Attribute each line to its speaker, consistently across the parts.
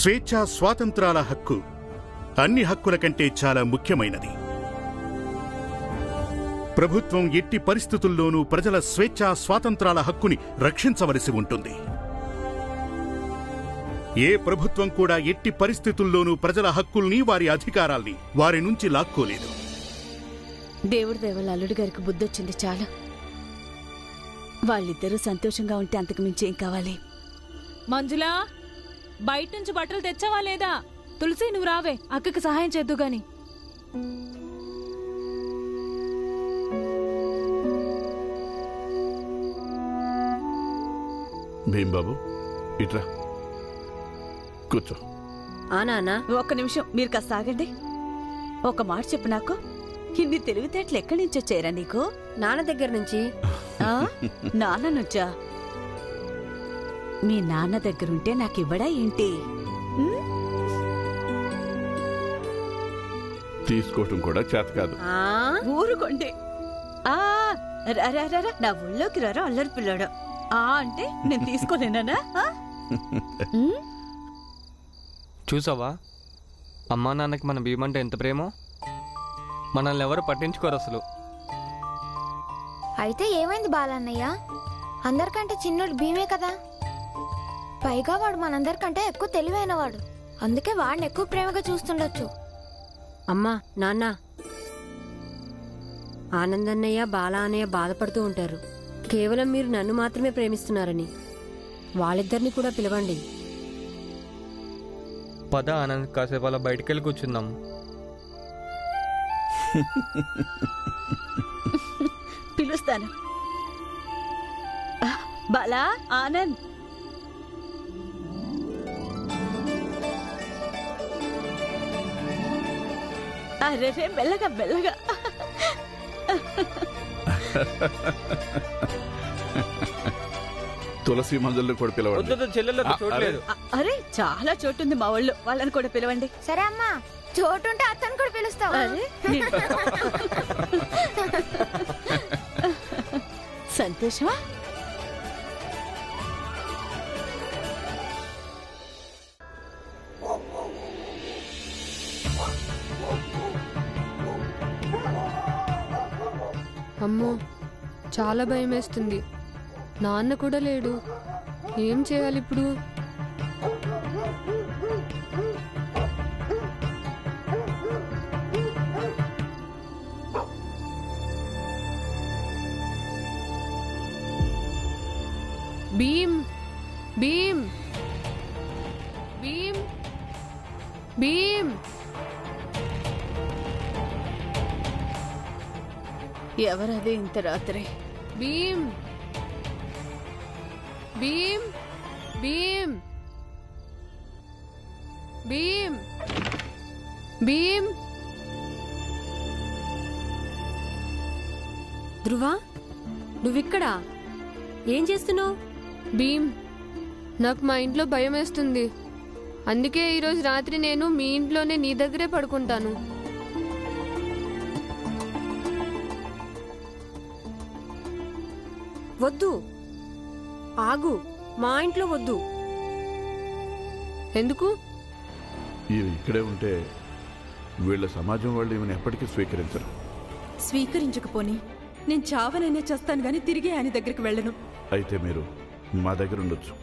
Speaker 1: స్వేచ్ఛా స్వాతంత్రాల హక్కు అన్ని హక్కుల కంటే చాలా ముఖ్యమైనది. ప్రభుత్వం ఎట్టి పరిస్థితుల్లోనూ ప్రజల స్వేచ్ఛా స్వాతంత్రాల హక్కుని రక్షించవలసి ఉంటుంది. ఏ ప్రభుత్వం కూడా ఎట్టి పరిస్థితుల్లోనూ ప్రజల హక్కుల్ని, వారి అధికారాల్ని వారి నుంచి లాక్కోలేదు.
Speaker 2: దేవుడి దేవల్ల అల్లుడి గారికి బుద్ధొచ్చింది చాలా. వాళ్ళిద్దరూ సంతోషంగా ఉంటే అంతకు మించి ఏం కావాలి?
Speaker 3: మంజులా, బయట నుంచి బట్టలు తెచ్చావా లేదా? తులసి, నువ్వు రావే, అక్కకి సహాయం చేద్దు గాని.
Speaker 4: భీంబాబు ఇట్రా కూర్చో.
Speaker 2: నాన్నా, ఒక్క నిమిషం మీరు కాస్త ఆగండి. ఒక మాట చెప్పు నాకు, ఇన్ని తెలివితేటలు ఎక్కడి నుంచి వచ్చారా నీకు?
Speaker 5: నాన్న దగ్గర నుంచి.
Speaker 2: నాన్న నుంచా? మీ నాన్న దగ్గరుంటే నాకివ్వడా ఏంటి?
Speaker 4: తీసుకోవటం కూడా చేత కాదు.
Speaker 2: ఊరుకోండి. నా ఊళ్ళోకి రారా అల్లరి పిల్లాడు. అంటే నేను తీసుకోలేనా?
Speaker 6: చూసావా, అమ్మా నాన్నకి మన భీమంటే ఎంత ప్రేమో. మనల్ని ఎవరు పట్టించుకోరు అసలు.
Speaker 5: అయితే ఏమైంది బాలన్నయ్య? అందరికంటే చిన్నోడు భీమే కదా. పైగా వాడు మనందరికంటే ఎక్కువ తెలివైనవాడు. అందుకే వాడిని ఎక్కువ ప్రేమగా చూస్తుండొచ్చు.
Speaker 7: అమ్మా, నాన్న, ఆనందన్నయ్య, బాల అన్నయ్య బాధపడుతూ ఉంటారు. కేవలం మీరు నన్ను మాత్రమే ప్రేమిస్తున్నారని. వాళ్ళిద్దరిని కూడా పిలవండి.
Speaker 6: పద ఆనంద్, కాసేపు అలా బయటికి వెళ్ళి కూర్చుందాం.
Speaker 2: పిలుస్తాను. బాలా, ఆనంద్, అరే మెల్లగా మెల్లగా.
Speaker 4: తులసి మంజుల్ని కూడా పిలవండి.
Speaker 6: చూడలేదు.
Speaker 2: అరే చాలా చోటుంది మా వాళ్ళు, వాళ్ళని కూడా పిలవండి.
Speaker 5: సరే అమ్మా, చోటుంటే అతను కూడా పిలుస్తావు.
Speaker 2: సంతోషమా?
Speaker 8: అమ్మో, చాలా భయం వేస్తుంది. నాన్న కూడా లేడు. ఏం చేయాలి ఇప్పుడు? భీమ్, భీమ్, భీమ్, భీమ్.
Speaker 2: ఎవరదే ఇంత రాత్రి?
Speaker 8: భీమ్, భీమ్, భీమ్, భీమ్, భీమ్.
Speaker 7: ధ్రువ, నువ్విక్కడా ఏం చేస్తున్నావు?
Speaker 8: భీమ్, నాకు మా ఇంట్లో భయం వేస్తుంది. అందుకే ఈరోజు రాత్రి నేను మీ ఇంట్లోనే నీ దగ్గరే పడుకుంటాను.
Speaker 7: వద్దు, ఆగు. మా ఇంట్లో వద్దు.
Speaker 8: ఎందుకు?
Speaker 4: ఇక్కడే ఉంటే వీళ్ళ సమాజం వాళ్ళు ఈమెను ఎప్పటికీ స్వీకరించరు.
Speaker 3: స్వీకరించకపోని నేను చావనైనా చేస్తాను గాని తిరిగి ఆయన దగ్గరికి వెళ్ళను.
Speaker 4: అయితే మీరు మా దగ్గర ఉండొచ్చు.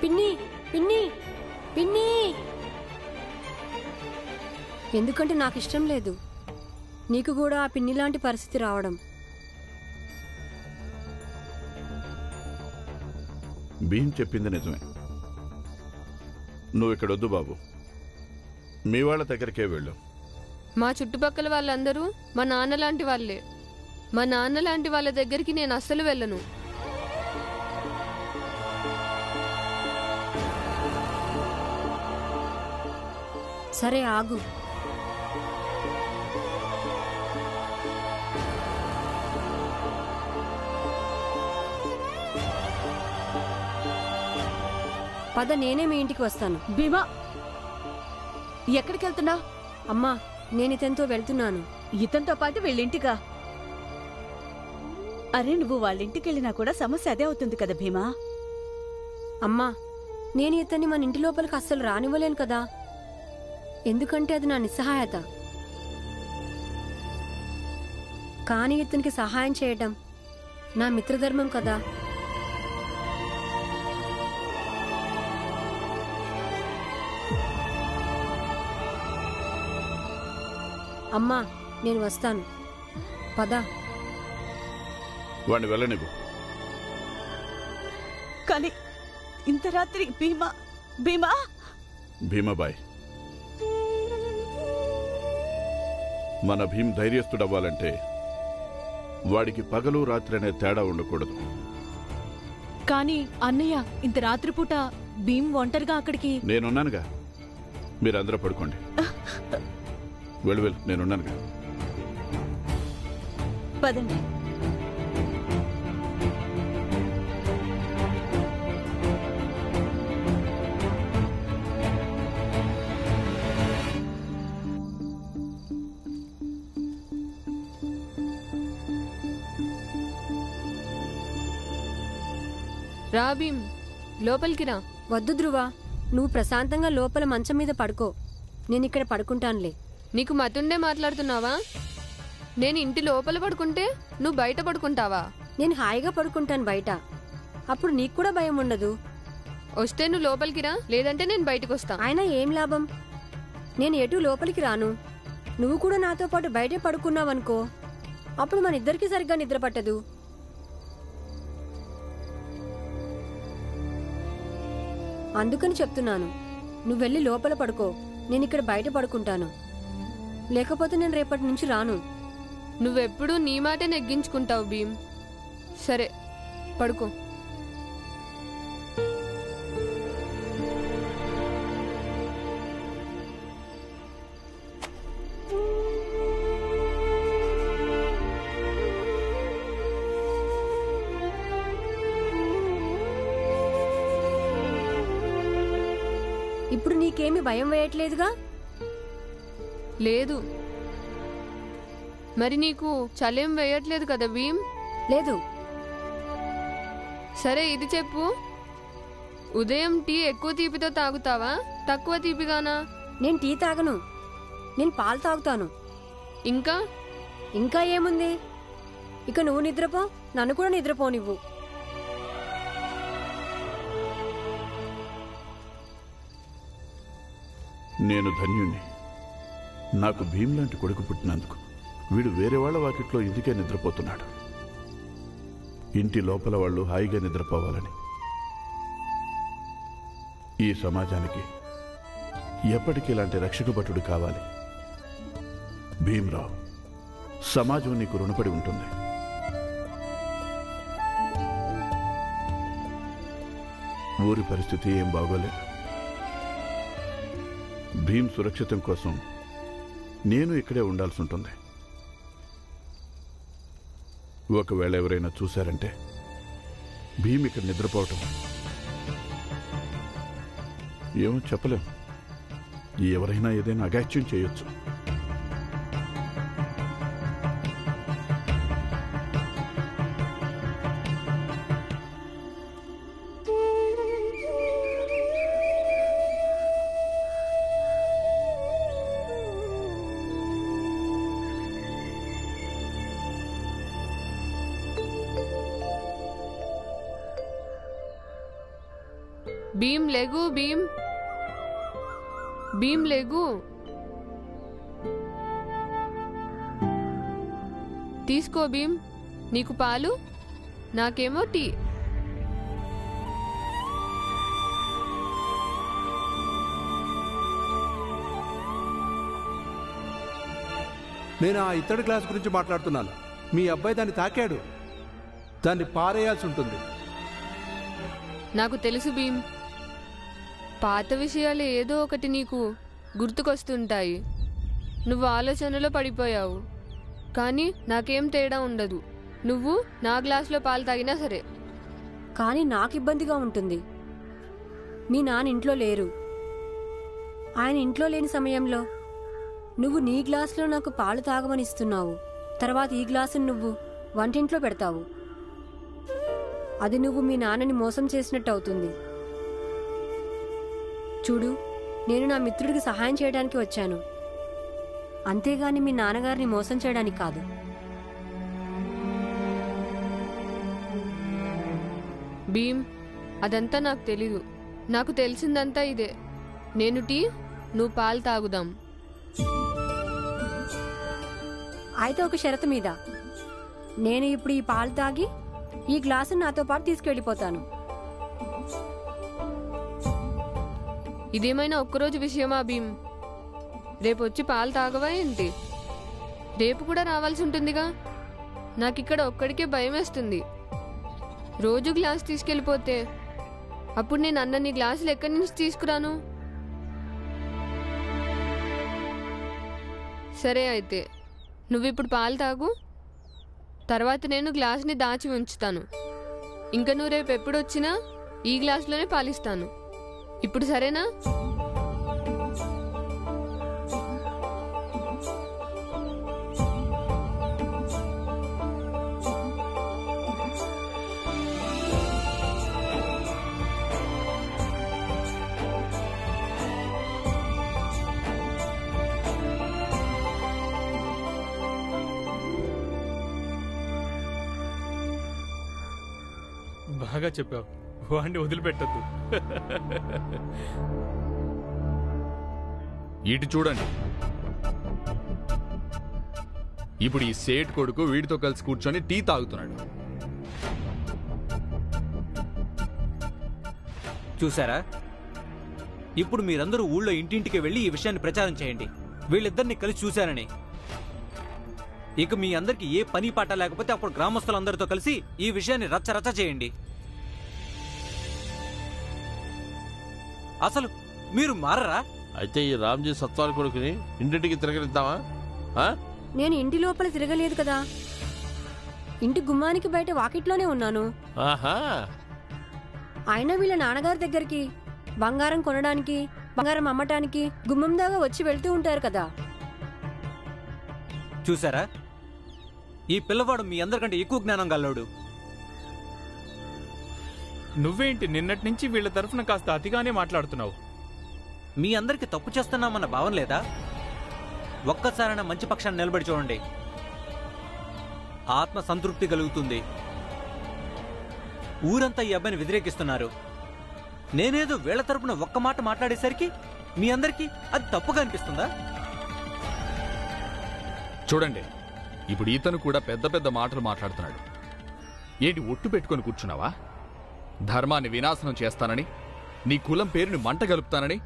Speaker 7: పిన్ని, పిన్ని, పిన్ని. ఎందుకంటే నాకు ఇష్టం లేదు నీకు కూడా ఆ పిన్ని లాంటి పరిస్థితి రావడం.
Speaker 4: భీమ్ చెప్పింది నిజమే. నువ్వు ఇక్కడ వద్దు బాబు, మీ వాళ్ళ దగ్గరికే వెళ్ళు.
Speaker 8: మా చుట్టుపక్కల వాళ్ళందరూ మా నాన్న లాంటి వాళ్ళే. మా నాన్న లాంటి వాళ్ళ దగ్గరికి నేను అస్సలు వెళ్ళను.
Speaker 7: సరే, ఆగు. పద, నేనే మీ ఇంటికి వస్తాను.
Speaker 2: భీమా, ఎక్కడికి వెళ్తున్నావు?
Speaker 7: అమ్మా, నేను ఇతనితో వెళ్తున్నాను.
Speaker 2: ఇతనితో పాటు వెళ్ళింటికా? అరే నువ్వు వాళ్ళింటికెళ్ళినా కూడా సమస్య అదే అవుతుంది కదా భీమా.
Speaker 7: అమ్మా, నేను ఇతన్ని మన ఇంటి లోపలికి అస్సలు రానివ్వలేను కదా, ఎందుకంటే అది నా నిస్సహాయత. కానీ ఇతనికి సహాయం చేయటం నా మిత్రధర్మం కదా. అమ్మా, నేను వస్తాను, పద.
Speaker 4: వాడిని వెళ్ళనివ్వు.
Speaker 2: కానీ ఇంత రాత్రి భీమా భీమా
Speaker 4: భీమాబాయ్, మన భీమ్ ధైర్యస్తుడవ్వాలంటే వాడికి పగలు రాత్రి అనే తేడా ఉండకూడదు.
Speaker 3: కానీ అన్నయ్య, ఇంత రాత్రిపూట భీమ్ ఒంటరిగా అక్కడికి.
Speaker 4: నేనున్నానుగా, మీరందరూ పడుకోండి. వెళ్ళు, నేనున్నానుగా.
Speaker 2: పదండి.
Speaker 8: రా భీమ్, లోపలికి రా.
Speaker 7: వద్దు ధ్రువ, నువ్వు ప్రశాంతంగా లోపల మంచం మీద పడుకో, నేనిక్కడ పడుకుంటానులే.
Speaker 8: నీకు మతుండే మాట్లాడుతున్నావా? నేను ఇంటి లోపల పడుకుంటే నువ్వు బయట పడుకుంటావా?
Speaker 7: నేను హాయిగా పడుకుంటాను బయట, అప్పుడు నీకు కూడా భయం ఉండదు.
Speaker 8: వస్తే నువ్వు లోపలికి రా, లేదంటే నేను బయటకు వస్తా.
Speaker 7: అయినా ఏం లాభం, నేను ఎటు లోపలికి రాను. నువ్వు కూడా నాతో పాటు బయటే పడుకున్నావనుకో, అప్పుడు మన ఇద్దరికి సరిగ్గా నిద్ర పట్టదు. అందుకని చెప్తున్నాను, నువ్వు వెళ్ళి లోపల పడుకో, నేను ఇక్కడ బయట పడుకుంటాను. లేకపోతే నేను రేపటి నుంచి రాను.
Speaker 8: నువ్వెప్పుడు నీ మాటే నెగ్గించుకుంటావు భీమ్. సరే, పడుకో.
Speaker 7: ఇప్పుడు నీకేమి భయం వేయట్లేదుగా?
Speaker 8: లేదు. మరి నీకు చలేం వేయట్లేదు కదా భీమ్?
Speaker 7: లేదు.
Speaker 8: సరే ఇది చెప్పు, ఉదయం టీ ఎక్కువ తీపితో తాగుతావా, తక్కువ తీపిగానా?
Speaker 7: నేను టీ తాగను, నేను పాలు తాగుతాను. ఇంకా ఏముంది, ఇక నువ్వు నిద్రపో, నన్ను కూడా నిద్రపోనివ్వు.
Speaker 4: నేను ధన్యుణ్ణి, నాకు భీమ్ లాంటి కొడుకు పుట్టినందుకు. వీడు వేరే వాళ్ళ వాకిట్లో ఇందుకే నిద్రపోతున్నాడు. ఇంటి లోపల వాళ్ళు హాయిగా నిద్రపోవాలని. ఈ సమాజానికి ఎప్పటికీ ఇలాంటి రక్షక భటుడు కావాలి. భీమ్రావు, సమాజం నీకు రుణపడి ఉంటుంది. ఊరి పరిస్థితి ఏం బాగోలేదు. భీమ్ సురక్షితం కోసం నేను ఇక్కడే ఉండాల్సి ఉంటుంది. ఒకవేళ ఎవరైనా చూశారంటే భీమ్ ఇక్కడ నిద్రపోవటం ఏమో చెప్పలేం. ఎవరైనా ఏదైనా అగాత్యం చేయొచ్చు.
Speaker 8: భీమ్ లేగు, భీమ్, భీమ్ లేగు. తీసుకో భీమ్, నీకు పాలు, నాకేమో టీ.
Speaker 9: నేను ఆ ఇతడి క్లాస్ గురించి మాట్లాడుతున్నాను. మీ అబ్బాయి దాన్ని తాకాడు, దాన్ని పారేయాల్సి ఉంటుంది.
Speaker 8: నాకు తెలుసు భీమ్, పాత విషయాలు ఏదో ఒకటి నీకు గుర్తుకొస్తుంటాయి. నువ్వు ఆలోచనలో పడిపోయావు, కానీ నాకేం తేడా ఉండదు. నువ్వు నా గ్లాసులో పాలు తాగినా సరే.
Speaker 7: కానీ నాకు ఇబ్బందిగా ఉంటుంది. మీ నాన్న ఇంట్లో లేరు. ఆయన ఇంట్లో లేని సమయంలో నువ్వు నీ గ్లాసులో నాకు పాలు తాగమని ఇస్తున్నావు. తర్వాత ఈ గ్లాసును నువ్వు వంటింట్లో పెడతావు. అది నువ్వు మీ నాన్నని మోసం చేసినట్టు అవుతుంది. చూడు, నేను నా మిత్రుడికి సహాయం చేయడానికి వచ్చాను, అంతేగాని మీ నాన్నగారిని మోసం చేయడానికి కాదు.
Speaker 8: భీమ్, అదంతా నాకు తెలీదు. నాకు తెలిసిందంతా ఇదే. నేను టీ, నువ్వు పాలు తాగుదాం.
Speaker 7: అయితే ఒక షరతు మీద, నేను ఇప్పుడు ఈ పాలు తాగి ఈ గ్లాసు నాతో పాటు తీసుకెళ్ళిపోతాను.
Speaker 8: ఇదేమైనా ఒక్కరోజు విషయమా భీమ్? రేపు వచ్చి పాలు తాగవా ఏంటి? రేపు కూడా రావాల్సి ఉంటుందిగా. నాకిక్కడ ఒక్కడికే భయం వేస్తుంది. రోజు గ్లాస్ తీసుకెళ్ళిపోతే అప్పుడు నేను అన్నన్ని గ్లాసులు ఎక్కడి నుంచి తీసుకురాను? సరే, అయితే నువ్విప్పుడు పాలు తాగు, తర్వాత నేను గ్లాసుని దాచి ఉంచుతాను. ఇంకా నువ్వు రేపు ఎప్పుడు వచ్చినా ఈ గ్లాసులోనే పాలిస్తాను. ఇప్పుడు సరేనా?
Speaker 10: బాగా చెప్పావు. వాడిని వదిలిపెట్టద్దు.
Speaker 11: ఇటు చూడండి. ఇప్పుడు ఈ సేట్ కొడుకు వీడితో కలిసి కూర్చొని టీ తాగుతున్నాడు.
Speaker 12: చూసారా? ఇప్పుడు మీరందరూ ఊళ్ళో ఇంటింటికి వెళ్ళి ఈ విషయాన్ని ప్రచారం చేయండి, వీళ్ళిద్దరిని కలిసి చూశానని. ఇక మీ అందరికి ఏ పని పాట లేకపోతే అప్పుడు గ్రామస్తులందరితో కలిసి ఈ విషయాన్ని రచ్చ చేయండి. అసలు మీరు మారరా?
Speaker 13: అయితే ఈ రామ్జీ సత్వాల కొడుకుని ఇంటింటికి తిరగనిద్దామా?
Speaker 7: నేను ఇంటి లోపల తిరగలేదు కదా, ఇంటి గుమ్మానికి బయట వాకిట్లోనే ఉన్నాను. అయినా వీళ్ళ నాన్నగారి దగ్గరికి బంగారం కొనడానికి, బంగారం అమ్మటానికి గుమ్మం దాకా వచ్చి వెళ్తూ ఉంటారు కదా.
Speaker 12: చూసారా? ఈ పిల్లవాడు మీ అందరికంటే ఎక్కువ జ్ఞానం గల్లోడు.
Speaker 10: నువ్వేంటి నిన్నటి నుంచి వీళ్ళ తరఫున కాస్త అతిగానే మాట్లాడుతున్నావు?
Speaker 12: మీ అందరికి తప్పు చేస్తున్నామన్న భావన లేదా? ఒక్కసారైనా మంచి పక్షాన్ని నిలబడి చూడండి, ఆత్మ సంతృప్తి కలుగుతుంది. ఊరంతా ఈ అబ్బాయిని వ్యతిరేకిస్తున్నారు. నేనేదో వీళ్ల తరపున ఒక్క మాట మాట్లాడేసరికి మీ అందరికీ అది తప్పుగా అనిపిస్తుందా?
Speaker 11: చూడండి, ఇప్పుడు ఇతను కూడా పెద్ద పెద్ద మాటలు మాట్లాడుతున్నాడు. ఏంటి ఒట్టు పెట్టుకొని కూర్చున్నావా? ధర్మాన్ని వినాశనం చేస్తానని, నీ కులం పేరుని మంట గలుపుతానని.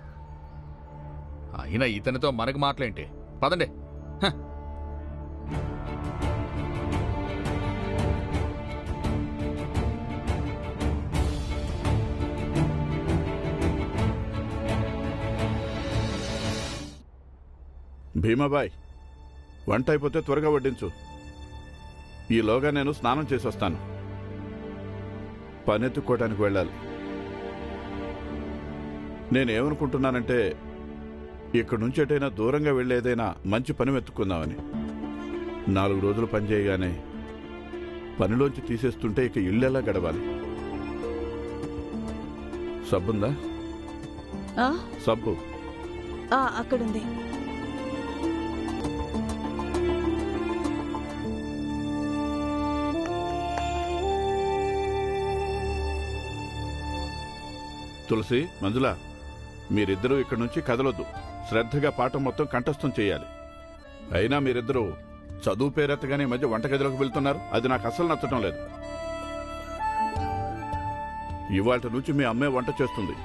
Speaker 11: అయినా ఇతనితో మనకు మాటలేంటి? పదండి.
Speaker 4: భీమాబాయ్, వంట అయిపోతే త్వరగా వడ్డించు. ఈలోగా నేను స్నానం చేసి వస్తాను. పనెత్తుకోవడానికి వెళ్ళాలి. నేనేమనుకుంటున్నానంటే ఇక్కడి నుంచి ఎటైనా దూరంగా వెళ్ళేదైనా మంచి పని వెతుక్కుందామని. 4 రోజులు పని చేయగానే పనిలోంచి తీసేస్తుంటే ఇక ఇల్లెలా గడవాలి? సబ్బుందా? సబ్బు
Speaker 2: అక్కడుంది.
Speaker 4: తులసి, మంజుల, మీరిద్దరూ ఇక్కడి నుంచి కదలొద్దు. శ్రద్ధగా పాఠం మొత్తం కంఠస్థం చేయాలి. అయినా మీరిద్దరూ చదువు పేరెత్తగానే మధ్య వంటగదిలోకి వెళ్తున్నారు. అది నాకు అసలు నచ్చటం లేదు. ఇవాళ నుంచి మీ అమ్మే వంట చేస్తుంది.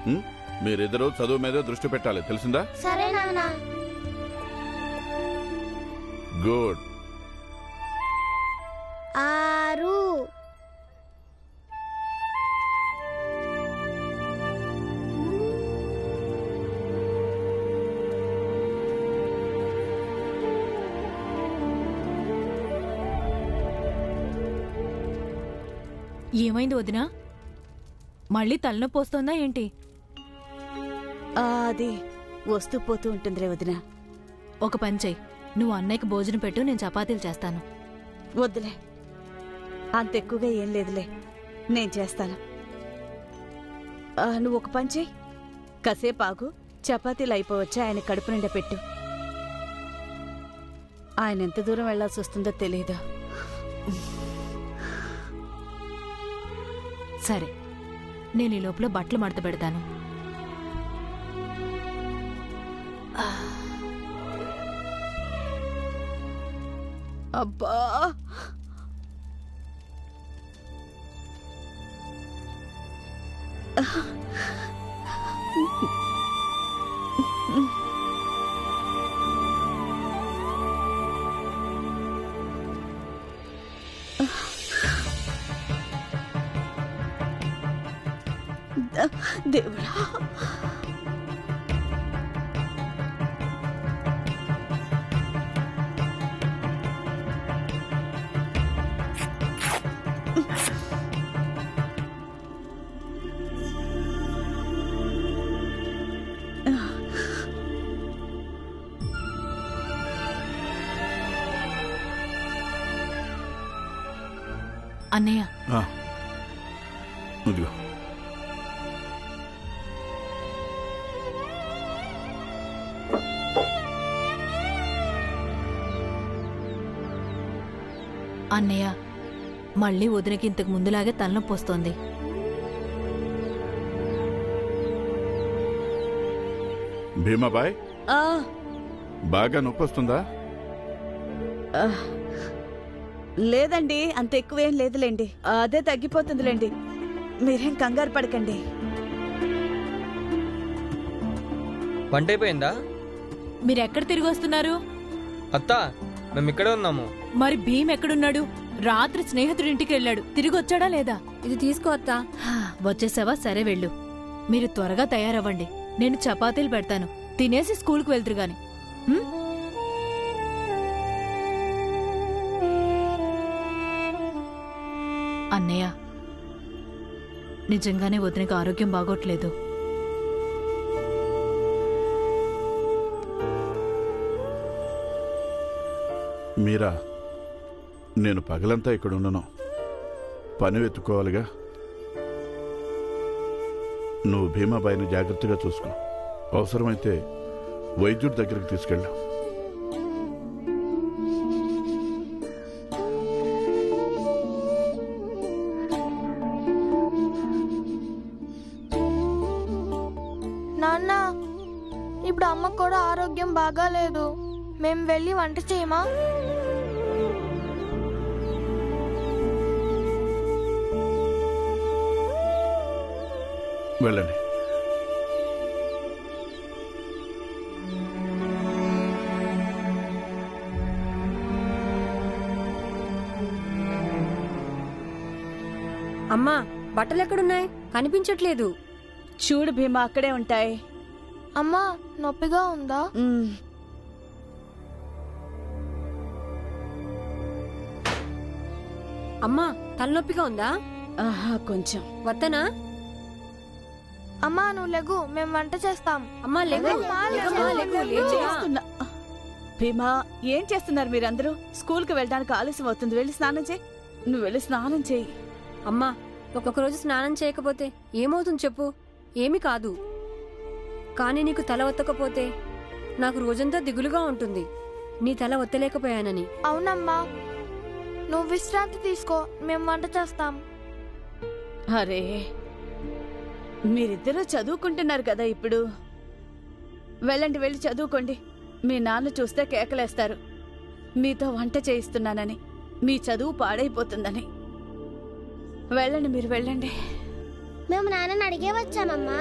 Speaker 4: మీరిద్దరూ చదువు మీదే దృష్టి పెట్టాలి, తెలిసిందా?
Speaker 5: సరే నాన్న.
Speaker 4: గుడ్.
Speaker 5: 6
Speaker 3: ఏమైంది వదినా? మళ్ళీ తలనొప్పి వస్తోందా ఏంటి?
Speaker 2: అది వస్తూ పోతూ ఉంటుందిలే వదినా.
Speaker 3: ఒక పని చెయ్యి, నువ్వు అన్నయ్యకి భోజనం పెట్టు, నేను చపాతీలు చేస్తాను.
Speaker 2: వద్దులే, అంత ఎక్కువగా ఏం లేదులే. నేను చేస్తాను. నువ్వు ఒక పని చెయ్యి, కాసేపు ఆగు. చపాతీలు అయిపోవచ్చా ఆయన కడుపు నిండా పెట్టు. ఆయన ఎంత దూరం వెళ్లాల్సి వస్తుందో తెలియదు.
Speaker 3: సరే, నేను ఈ లోపల బట్టలు మడత పెడతాను.
Speaker 2: అబ్బా, దేవుడా,
Speaker 3: అన్నయ్య,
Speaker 4: ఇదిగో.
Speaker 3: అన్నయ్య, మళ్ళీ వదినకి ఇంతకు ముందులాగే తలనొప్పి వస్తోంది.
Speaker 4: భీమాబాయ్, బాగా నొప్పి వస్తుందా?
Speaker 2: లేదండి, అంత ఎక్కువేం లేదులేండి. అదే తగ్గిపోతుందిలేండి, మీరేం కంగారు పడకండి.
Speaker 6: వంట అయిపోయిందా?
Speaker 3: మీరెక్కడ తిరిగి వస్తున్నారు?
Speaker 6: అత్త, మేము ఇక్కడే ఉన్నాము.
Speaker 3: మరి భీమ్ ఎక్కడున్నాడు? రాత్రి స్నేహితుడి ఇంటికి వెళ్ళాడు. తిరిగి వచ్చాడా లేదా?
Speaker 7: ఇది తీసుకో అత్తా.
Speaker 3: వచ్చేసావా? సరే వెళ్ళు. మీరు త్వరగా తయారవ్వండి, నేను చపాతీలు పెడతాను. తినేసి స్కూల్కి వెళ్తురు గాని. అన్నయ్య, నిజంగానే వదినకి ఆరోగ్యం బాగోట్లేదు.
Speaker 4: మీరా, నేను పగలంతా ఇక్కడ ఉండను, పని వెతుక్కోవాలిగా. నువ్వు భీమాబాయిని జాగ్రత్తగా చూసుకో. అవసరమైతే వైద్యుడి దగ్గరికి తీసుకెళ్ళు.
Speaker 5: నాన్న, ఇప్పుడు అమ్మకు కూడా ఆరోగ్యం బాగాలేదు. మేము వెళ్ళి వంట చేయమా?
Speaker 4: వెళ్ళండి.
Speaker 7: అమ్మా, బట్టలు ఎక్కడున్నాయి? కనిపించట్లేదు.
Speaker 2: చూడు భీమా, అక్కడే ఉంటాయి.
Speaker 5: అమ్మా, నొప్పిగా ఉందా?
Speaker 7: అమ్మా, తలనొప్పిగా ఉందా?
Speaker 2: కొంచెం.
Speaker 7: వద్దనా?
Speaker 5: అమ్మా, నువ్వు లెగు, మేము వంట చేస్తాం.
Speaker 7: అమ్మా లెగు,
Speaker 2: చేస్తున్నా. భీమా, ఏం చేస్తున్నారు మీరందరూ? స్కూల్కి వెళ్ళడానికి ఆలస్యం అవుతుంది. వెళ్ళి స్నానం చేయి. నువ్వు వెళ్ళి స్నానం చేయి.
Speaker 7: అమ్మా, ఒక్కొక్క రోజు స్నానం చేయకపోతే ఏమవుతుంది చెప్పు? ఏమి కాదు. కానీ నీకు తల ఒత్తకపోతే నాకు రోజంతా దిగులుగా ఉంటుంది. నీ తల ఒత్తలేకపోయానని.
Speaker 5: అవునమ్మా, నువ్వు విశ్రాంతి తీసుకో, మేము వంట చేస్తాం.
Speaker 2: అరే, మీరిద్దరూ చదువుకుంటున్నారు కదా ఇప్పుడు. వెళ్ళండి, వెళ్ళి చదువుకోండి. మీ నాన్న చూస్తే కేకలేస్తారు, మీతో వంట చేయిస్తున్నానని, మీ చదువు పాడైపోతుందని. వెళ్ళండి, మీరు వెళ్ళండి.
Speaker 14: మేము నాన్నని అడిగే వచ్చామమ్మా.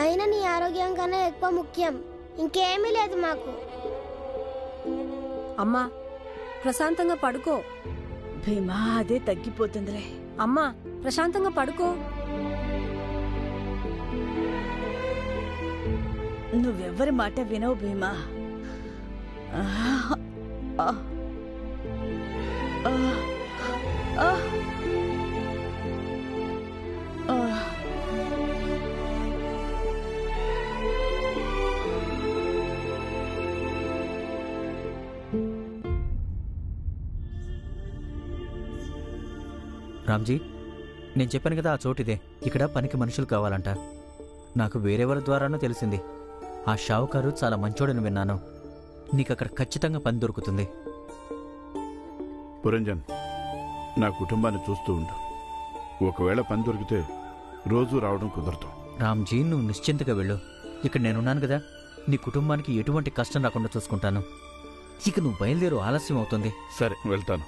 Speaker 14: అయినా నీ ఆరోగ్యం కన్నా ఎక్కువ ముఖ్యం. ఇంకేమీ లేదు మాకు.
Speaker 7: అమ్మా, ప్రశాంతంగా పడుకో.
Speaker 2: భీమా, అదే తగ్గిపోతుందిలే.
Speaker 7: అమ్మా, ప్రశాంతంగా పడుకో.
Speaker 2: నువ్వెవ్వరి మాట వినవు భీమా.
Speaker 12: రామ్జీ,
Speaker 15: నేను చెప్పాను కదా ఆ చోటిదే. ఇక్కడ పనికి మనుషులు కావాలంట. నాకు వేరెవరి ద్వారానో తెలిసింది. ఆ షావుకారు చాలా మంచోడని విన్నాను. నీకు అక్కడ ఖచ్చితంగా పని దొరుకుతుంది.
Speaker 4: పురంజన్, నా కుటుంబాన్ని చూస్తూ ఉండు. ఒకవేళ పని దొరికితే రోజూ రావడం కుదరదు.
Speaker 15: రామ్జీ, నువ్వు నిశ్చింతగా వెళ్ళు. ఇక్కడ నేనున్నాను కదా. నీ కుటుంబానికి ఎటువంటి కష్టం రాకుండా చూసుకుంటాను. ఇక నువ్వు బయలుదేరు, ఆలస్యం అవుతుంది.
Speaker 4: సరే, వెళ్తాను.